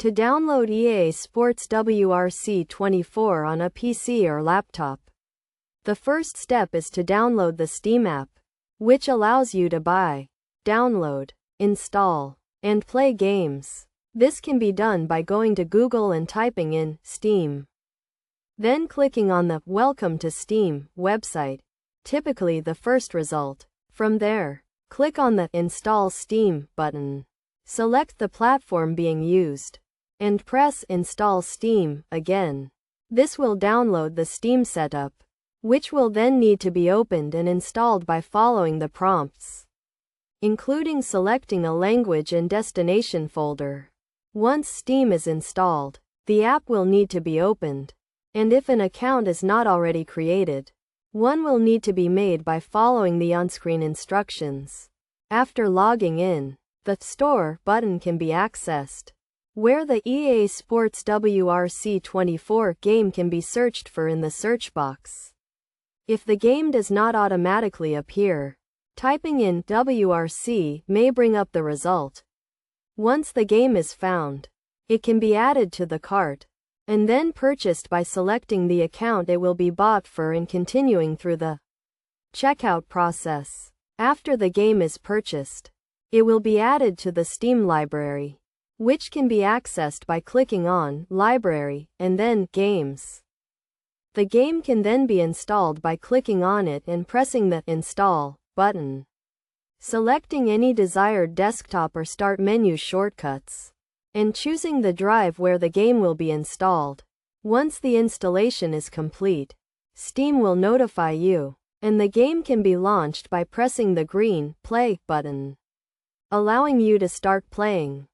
To download EA Sports WRC24 on a PC or laptop, the first step is to download the Steam app, which allows you to buy, download, install, and play games. This can be done by going to Google and typing in Steam. Then clicking on the Welcome to Steam website, typically the first result. From there, click on the Install Steam button. Select the platform being used, and press Install Steam again. This will download the Steam setup, which will then need to be opened and installed by following the prompts, including selecting a language and destination folder. Once Steam is installed, the app will need to be opened, and if an account is not already created, one will need to be made by following the on-screen instructions. After logging in, the Store button can be accessed, where the EA Sports WRC24 game can be searched for in the search box. If the game does not automatically appear, typing in WRC may bring up the result. Once the game is found, it can be added to the cart, and then purchased by selecting the account it will be bought for and continuing through the checkout process. After the game is purchased, it will be added to the Steam library, which can be accessed by clicking on Library and then Games. The game can then be installed by clicking on it and pressing the Install button, selecting any desired desktop or start menu shortcuts, and choosing the drive where the game will be installed. Once the installation is complete, Steam will notify you, and the game can be launched by pressing the green Play button, allowing you to start playing.